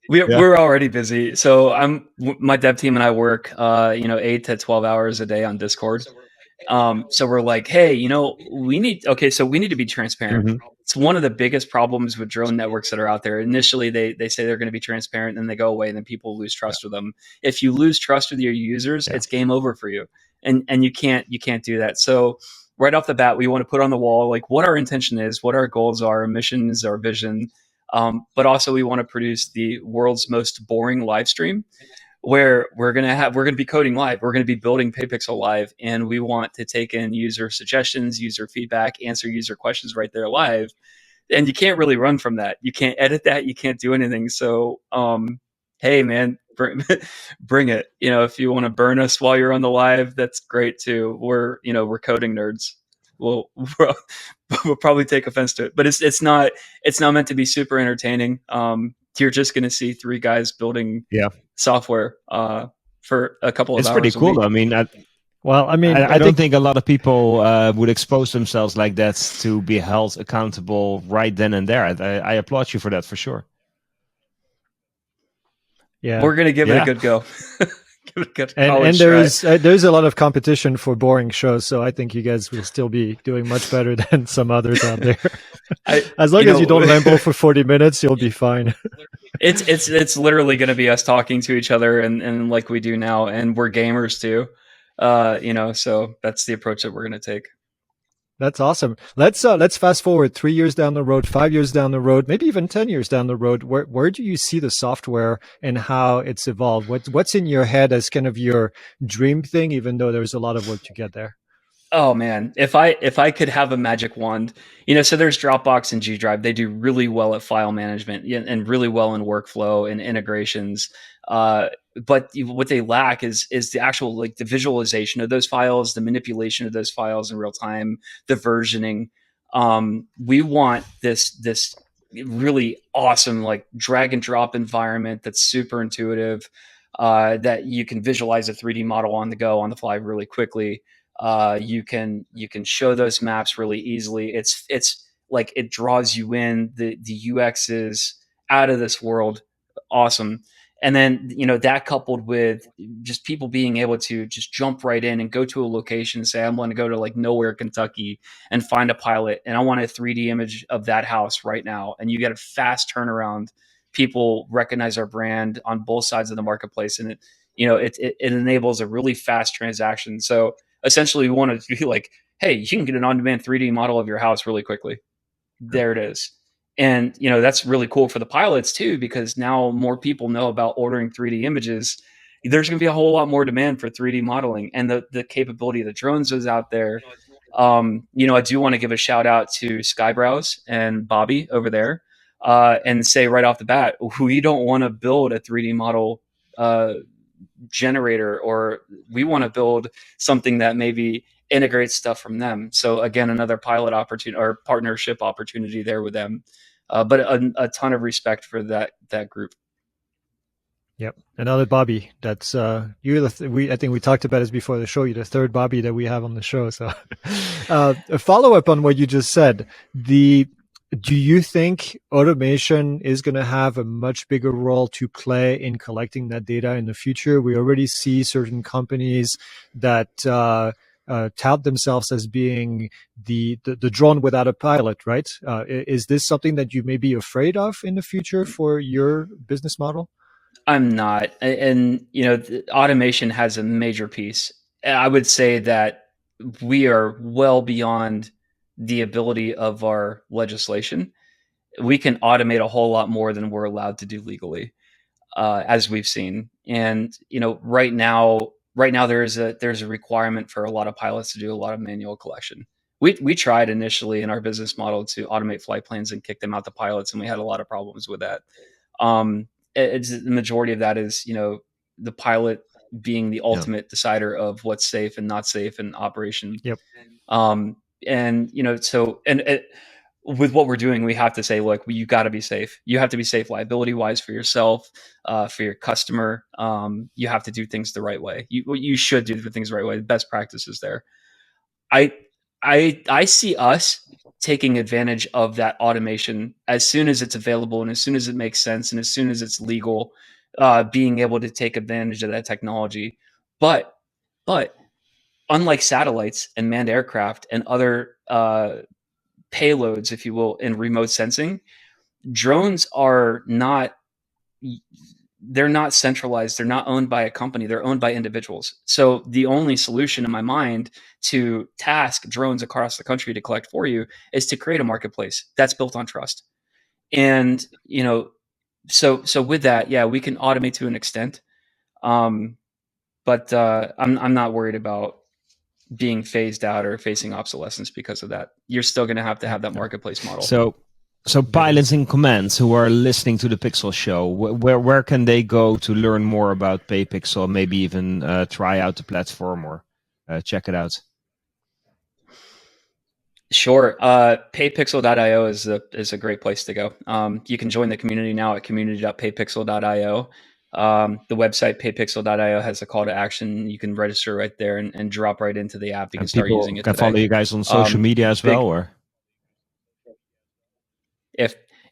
We're already busy. So my dev team and I work 8 to 12 hours a day on Discord. So we're like, hey, we need to be transparent. Mm-hmm. It's one of the biggest problems with drone networks that are out there. Initially, they say they're going to be transparent, and then they go away, and then people lose trust with them. If you lose trust with your users, it's game over for you. And you can't do that. So right off the bat, we want to put on the wall what our intention is, what our goals are, our missions, our vision. But also we want to produce the world's most boring live stream, where we're going to be coding live. We're going to be building PayPixl live, and we want to take in user suggestions, user feedback, answer user questions right there live. And you can't really run from that. You can't edit that. You can't do anything. So, hey man, bring it. If you want to burn us while you're on the live, that's great too. We're coding nerds. We'll probably take offense to it, but it's not meant to be super entertaining. You're just going to see three guys building software for a couple of hours. It's pretty cool. I mean, I don't think a lot of people would expose themselves like that to be held accountable right then and there. I applaud you for that, for sure. Yeah, we're going to give it a good go. And there's a lot of competition for boring shows, so I think you guys will still be doing much better than some others out there. As long as you don't ramble for 40 minutes, you'll be fine. It's literally going to be us talking to each other and like we do now, and we're gamers too. So that's the approach that we're going to take. That's awesome. Let's fast forward 3 years down the road, 5 years down the road, maybe even 10 years down the road. Where do you see the software and how it's evolved? What's in your head as kind of your dream thing, even though there's a lot of work to get there? Oh man, if I could have a magic wand, so there's Dropbox and G Drive. They do really well at file management and really well in workflow and integrations. But what they lack is the actual the visualization of those files, the manipulation of those files in real time, the versioning. We want this really awesome drag and drop environment that's super intuitive, that you can visualize a 3D model on the go, on the fly, really quickly. You can show those maps really easily. It's it draws you in. The UX is out of this world, awesome. And then, that coupled with just people being able to just jump right in and go to a location and say, I'm going to go to nowhere, Kentucky, and find a pilot. And I want a 3D image of that house right now. And you get a fast turnaround. People recognize our brand on both sides of the marketplace. And it enables a really fast transaction. So essentially we want to be hey, you can get an on-demand 3D model of your house really quickly. There it is. And, that's really cool for the pilots too, because now more people know about ordering 3D images. There's going to be a whole lot more demand for 3D modeling, and the capability of the drones is out there. I do want to give a shout out to Skybrowse and Bobby over there, and say right off the bat, we don't want to build a 3D model generator, or we want to build something that maybe integrates stuff from them. So again, another pilot opportunity or partnership opportunity there with them. But a ton of respect for that group. Yep, another Bobby. That's you're I think we talked about this before the show. You're the third Bobby that we have on the show. So, a follow up on what you just said. Do you think automation is going to have a much bigger role to play in collecting that data in the future? We already see certain companies that tout themselves as being the drone without a pilot, right? Is this something that you may be afraid of in the future for your business model? I'm not. And, automation has a major piece. I would say that we are well beyond the ability of our legislation. We can automate a whole lot more than we're allowed to do legally, as we've seen. And, right now there's a requirement for a lot of pilots to do a lot of manual collection. We tried initially in our business model to automate flight plans and kick them out to pilots, and we had a lot of problems with that. Um, the majority of that is, the pilot being the Yeah. ultimate decider of what's safe and not safe in operation. Yep. And with what we're doing, we have to say, look, you got to be safe. You have to be safe liability wise for yourself, for your customer. You have to do things the right way. You should do the things the right way. The best practices there. I I see us taking advantage of that automation as soon as it's available and as soon as it makes sense and as soon as it's legal, being able to take advantage of that technology. But but unlike satellites and manned aircraft and other payloads, if you will, in remote sensing, drones are not, they're not centralized. They're not owned by a company. They're owned by individuals. So the only solution in my mind to task drones across the country to collect for you is to create a marketplace that's built on trust. And, so with that, yeah, we can automate to an extent. Um, but I'm not worried about being phased out or facing obsolescence because of that. You're still going to have that marketplace model. So pilots in command who are listening to the PiXL show, where can they go to learn more about PayPixl? Maybe even try out the platform or check it out. Sure. PayPixl.io is a great place to go. You can join the community now at community.paypixl.io. The website paypixl.io has a call to action. You can register right there and drop right into the app. You can start using it can today. Follow you guys on social media as well, or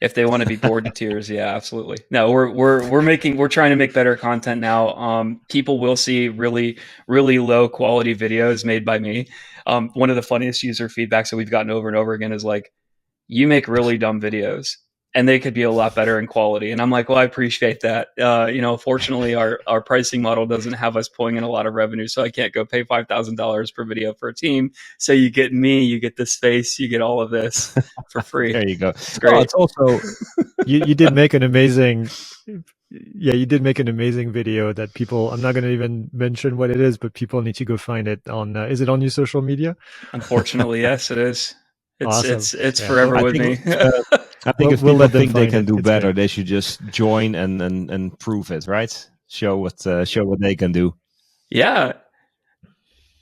if they want to be bored to tears, yeah, absolutely. No, we're trying to make better content now. People will see really, really low quality videos made by me. One of the funniest user feedbacks that we've gotten over and over again is like, you make really dumb videos and they could be a lot better in quality. And I'm like, well, I appreciate that. Fortunately our pricing model doesn't have us pulling in a lot of revenue. So I can't go pay $5,000 per video for a team. So you get me, you get the space, you get all of this for free. There you go. It's great. Oh, it's also, you did make an amazing, you did make an amazing video that people, I'm not going to even mention what it is, but people need to go find it on, is it on your social media? Unfortunately, yes, it is. Awesome. It's forever with me. I think if we'll people let them think they find can it. do It's better, great. they should just join and prove it, right? Show what they can do. Yeah.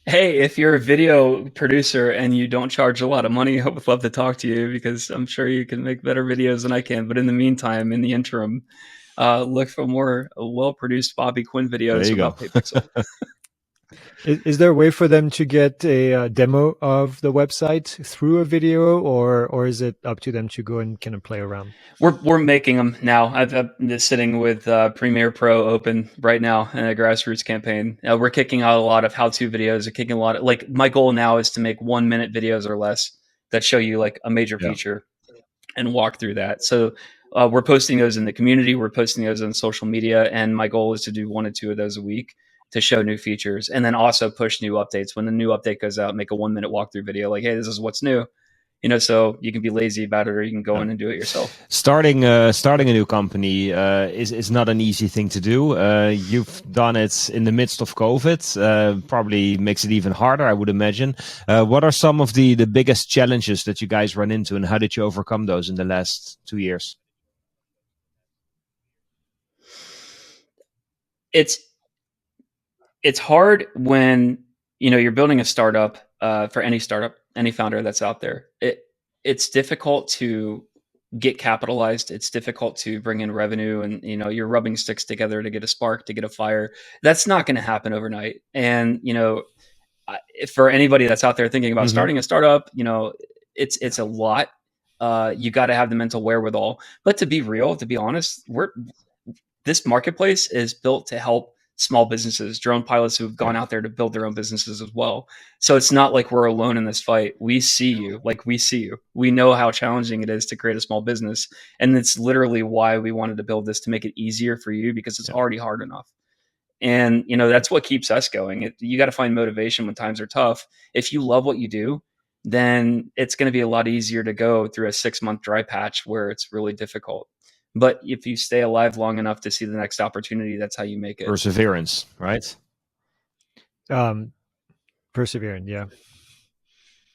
Hey, if you're a video producer and you don't charge a lot of money, I would love to talk to you because I'm sure you can make better videos than I can. But in the meantime, in the interim, look for more well-produced Bobby Quinn videos about PayPixl. Is there a way for them to get a demo of the website through a video, or is it up to them to go and kind of play around? We're making them now. I've been sitting with Premiere Pro open right now in a grassroots campaign. We're kicking out a lot of how-to videos. We're kicking a lot of, like, my goal now is to make 1-minute videos or less that show you like a major feature and walk through that. So we're posting those in the community. We're posting those on social media, and my goal is to do 1 or 2 of those a week to show new features, and then also push new updates. When the new update goes out, make a 1-minute walkthrough video, like, hey, this is what's new. So you can be lazy about it, or you can go in and do it yourself. Starting a new company is not an easy thing to do. You've done it in the midst of COVID. Probably makes it even harder, I would imagine. What are some of the biggest challenges that you guys run into, and how did you overcome those in the last 2 years? It's hard when you're building a startup. For any startup, any founder that's out there, it's difficult to get capitalized. It's difficult to bring in revenue, and you're rubbing sticks together to get a spark, to get a fire. That's not going to happen overnight. And for anybody that's out there thinking about starting a startup, it's a lot. You got to have the mental wherewithal. But to be real, to be honest, this marketplace is built to help small businesses, drone pilots who've gone out there to build their own businesses as well. So it's not like we're alone in this fight. We see you, like we see you. We know how challenging it is to create a small business. And it's literally why we wanted to build this, to make it easier for you, because it's already hard enough. And, you know, that's what keeps us going. You got to find motivation when times are tough. If you love what you do, then it's going to be a lot easier to go through a 6-month dry patch where it's really difficult. But if you stay alive long enough to see the next opportunity, that's how you make it. Perseverance, right? Persevering, yeah.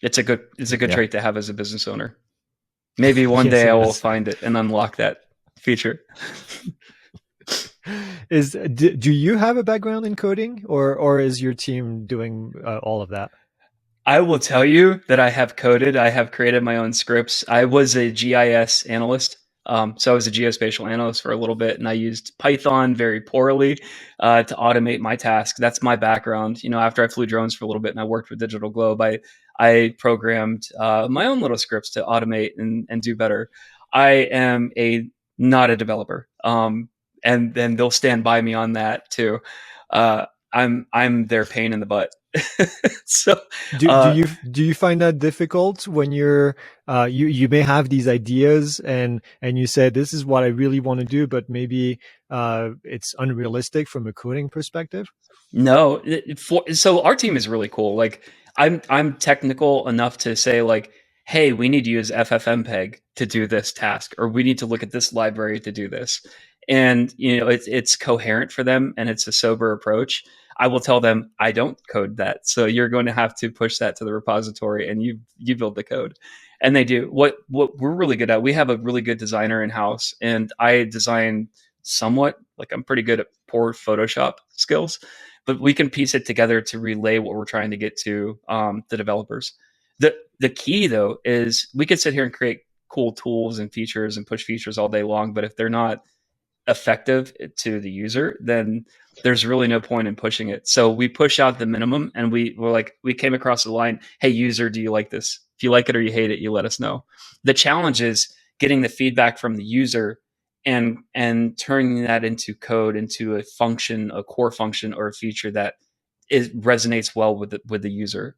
It's a good trait to have as a business owner. Maybe one day I will find it and unlock that feature. Do you have a background in coding, or is your team doing all of that? I will tell you that I have coded. I have created my own scripts. I was a GIS analyst. So I was a geospatial analyst for a little bit, and I used Python very poorly to automate my tasks. That's my background. You know, after I flew drones for a little bit and I worked with Digital Globe, I programmed my own little scripts to automate and do better. I am not a developer, and then they'll stand by me on that too. I'm their pain in the butt. So do you find that difficult when you're you may have these ideas and you say, this is what I really want to do, but maybe it's unrealistic from a coding perspective? No. So our team is really cool. Like I'm technical enough to say, like, hey, we need to use FFmpeg to do this task, or we need to look at this library to do this. And, you know, it's coherent for them, and it's a sober approach. I will tell them, I don't code that, so you're going to have to push that to the repository, and you build the code. And they do. What we're really good at, we have a really good designer in house, and I design somewhat. Like, I'm pretty good at poor Photoshop skills, but we can piece it together to relay what we're trying to get to the developers. The key, though, is we could sit here and create cool tools and features and push features all day long, but if they're not effective to the user, then there's really no point in pushing it. So we push out the minimum, and we came across the line, hey, user, do you like this? If you like it or you hate it, you let us know. The challenge is getting the feedback from the user and turning that into code, into a function, a core function, or a feature that resonates well with the user.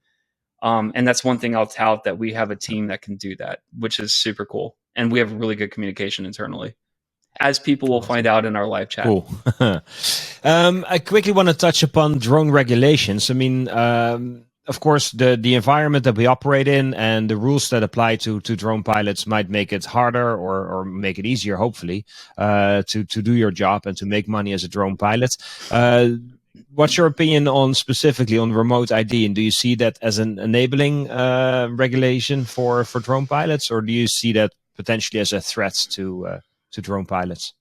And that's one thing I'll tout, that we have a team that can do that, which is super cool. And we have really good communication internally, as people will find out in our live chat. Cool. I quickly want to touch upon drone regulations. I mean, of course, the environment that we operate in and the rules that apply to drone pilots might make it harder or make it easier, hopefully, to do your job and to make money as a drone pilot. What's your opinion on specifically on remote ID? And do you see that as an enabling regulation for drone pilots, or do you see that potentially as a threat to drone pilots?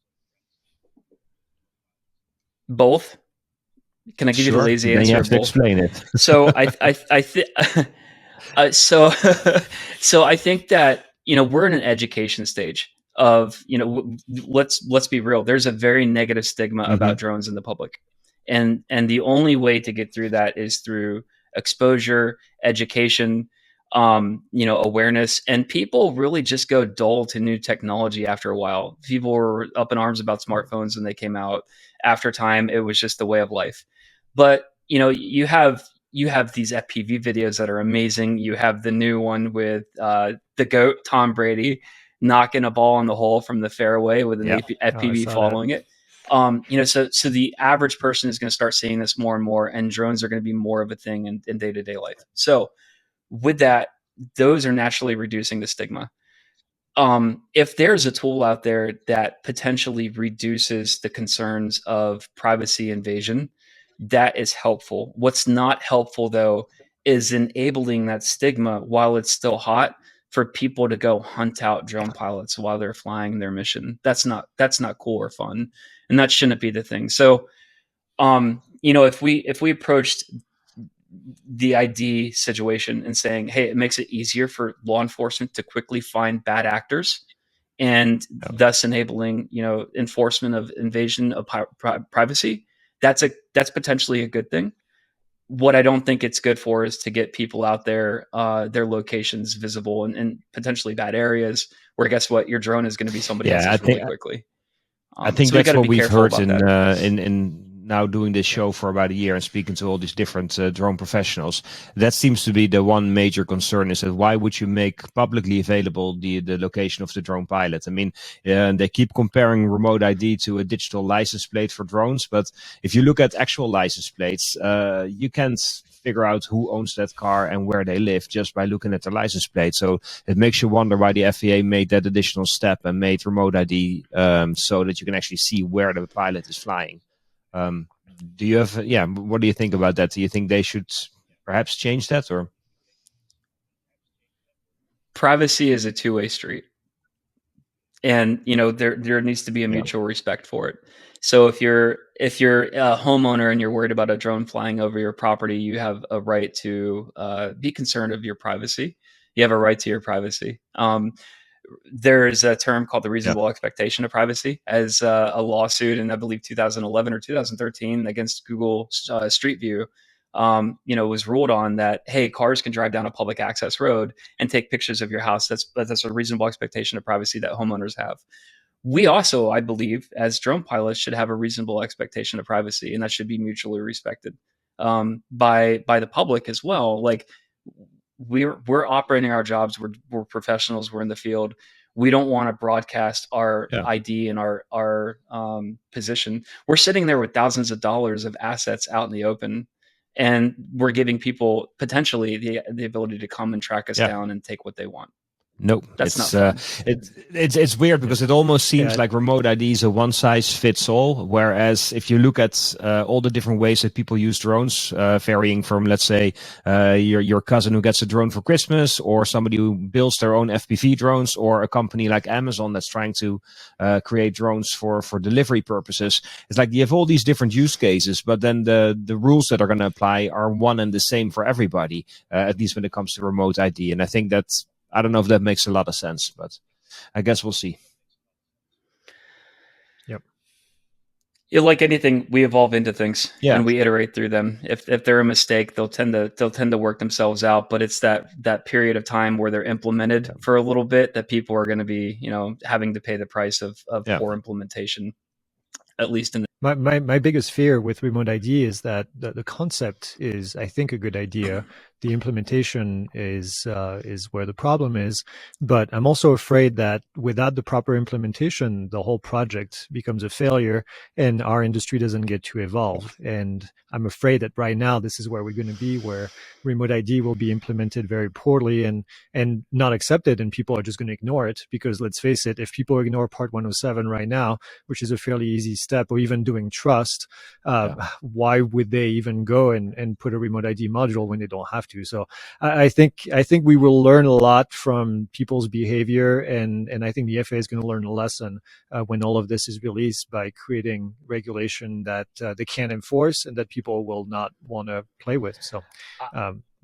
Both. Can I give you the lazy answer? You have to explain it. So I think so I think that, you know, we're in an education stage of, you know, let's be real. There's a very negative stigma about drones in the public, and the only way to get through that is through exposure, education, you know, awareness. And people really just go dull to new technology after a while. People were up in arms about smartphones when they came out. After time, it was just the way of life. But, you know, you have these FPV videos that are amazing. You have the new one with the GOAT, Tom Brady, knocking a ball in the hole from the fairway with an FPV following it. You know, so the average person is going to start seeing this more and more, and drones are going to be more of a thing in day-to-day life. So with that, those are naturally reducing the stigma. If there's a tool out there that potentially reduces the concerns of privacy invasion, that is helpful. What's not helpful, though, is enabling that stigma while it's still hot for people to go hunt out drone pilots while they're flying their mission. That's not cool or fun, and that shouldn't be the thing. So, you know, if we approached the ID situation and saying, hey, it makes it easier for law enforcement to quickly find bad actors, and thus enabling, you know, enforcement of invasion of privacy, that's potentially a good thing. What I don't think it's good for is to get people out there, their locations visible in potentially bad areas where, guess what, your drone is going to be somebody else's really quickly. I think that's what we've heard in now doing this show for about a year and speaking to all these different drone professionals, that seems to be the one major concern, is that why would you make publicly available the location of the drone pilot? I mean, they keep comparing remote ID to a digital license plate for drones, but if you look at actual license plates, you can't figure out who owns that car and where they live just by looking at the license plate. So it makes you wonder why the FAA made that additional step and made remote ID so that you can actually see where the pilot is flying. Do you have, what do you think about that? Do you think they should perhaps change that, or? Privacy is a two-way street. And, you know, there needs to be a mutual respect for it. So if you're a homeowner and you're worried about a drone flying over your property, you have a right to be concerned of your privacy. You have a right to your privacy. There's a term called the reasonable expectation of privacy, as a lawsuit in, I believe, 2011 or 2013 against Google Street View, was ruled on that, hey, cars can drive down a public access road and take pictures of your house. That's a reasonable expectation of privacy that homeowners have. We also, I believe, as drone pilots, should have a reasonable expectation of privacy, and that should be mutually respected by the public as well. Like, we're operating our jobs. We're professionals. We're in the field. We don't want to broadcast our ID and our position. We're sitting there with thousands of dollars of assets out in the open, and we're giving people potentially the ability to come and track us down and take what they want. Nope, that's it's not it's weird because it almost seems like remote ID is a one size fits all. Whereas if you look at all the different ways that people use drones, varying from, let's say, your cousin who gets a drone for Christmas, or somebody who builds their own FPV drones, or a company like Amazon that's trying to create drones for delivery purposes. It's like you have all these different use cases, but then the rules that are going to apply are one and the same for everybody, at least when it comes to remote ID. And I think that's, I don't know if that makes a lot of sense, but I guess we'll see. Yep. Like anything, we evolve into things and we iterate through them. If they're a mistake, they'll tend to work themselves out. But it's that period of time where they're implemented for a little bit that people are going to be, having to pay the price of poor implementation, at least in the my biggest fear with remote ID is that the concept is, I think, a good idea. The implementation is where the problem is. But I'm also afraid that without the proper implementation, the whole project becomes a failure and our industry doesn't get to evolve. And I'm afraid that right now this is where we're going to be, where remote ID will be implemented very poorly and not accepted, and people are just going to ignore it. Because let's face it, if people ignore Part 107 right now, which is a fairly easy step, or even doing trust, why would they even go and put a remote ID module when they don't have to? So I think we will learn a lot from people's behavior, and I think the FAA is going to learn a lesson when all of this is released, by creating regulation that they can't enforce and that people will not want to play with. So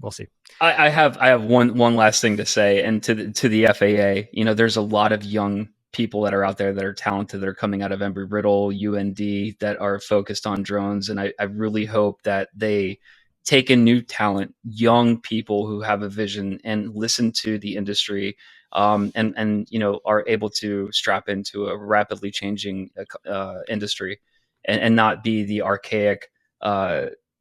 we'll see. I have one last thing to say, and to the FAA, there's a lot of young people that are out there that are talented, that are coming out of Embry-Riddle, UND, that are focused on drones. And I really hope that they take in new talent, young people who have a vision, and listen to the industry, and are able to strap into a rapidly changing industry, and not be the archaic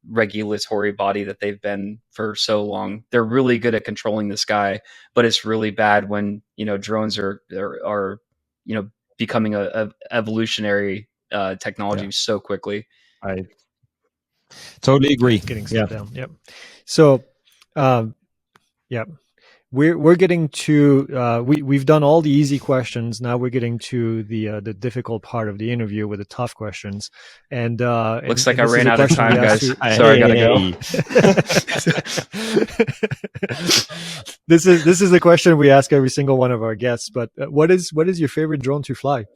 regulatory body that they've been for so long. They're really good at controlling the sky, but it's really bad when drones are becoming a evolutionary technology so quickly. I totally agree. It's getting slowed down. Yep. So, we're getting to we've done all the easy questions. Now we're getting to the difficult part of the interview with the tough questions. And looks like I ran out of time, guys. Sorry, I gotta go. This is the question we ask every single one of our guests. But what is your favorite drone to fly?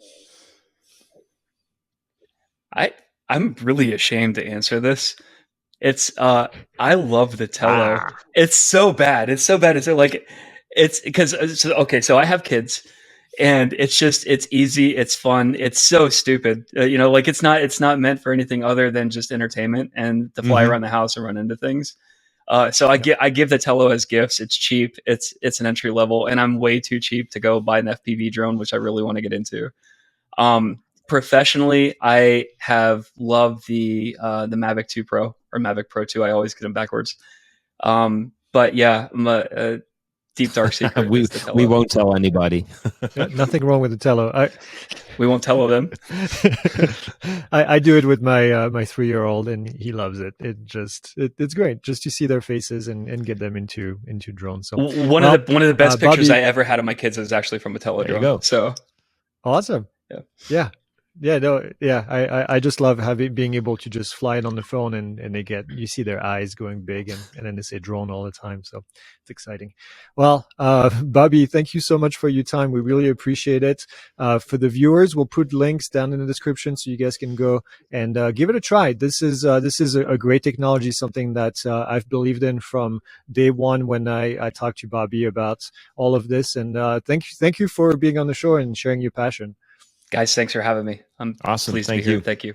I'm really ashamed to answer this. It's I love the Tello. It's so bad. It's because so I have kids, and it's easy, it's fun, it's so stupid. It's not meant for anything other than just entertainment and to fly around the house and run into things. So I give the Tello as gifts. It's cheap. It's an entry level, and I'm way too cheap to go buy an FPV drone, which I really want to get into. professionally, I have loved the Mavic 2 Pro or Mavic Pro 2. I always get them backwards. But yeah, a deep dark secret. we is the Tello. we won't tell anybody. Yeah, nothing wrong with the Tello. We won't tell them. I do it with my my 3-year-old, and he loves it. It's great just to see their faces and get them into drones. So one of the best pictures Bobby, I ever had of my kids is actually from a Tello drone. Go. So awesome. Yeah. I just love being able to just fly it on the phone, and you see their eyes going big, and then they say drone all the time. So it's exciting. Well, Bobby, thank you so much for your time. We really appreciate it. For the viewers, we'll put links down in the description so you guys can go and give it a try. This is a great technology, something that I've believed in from day one when I talked to Bobby about all of this. And thank you for being on the show and sharing your passion. Guys, thanks for having me. I'm awesome. pleased to be here. Thank you.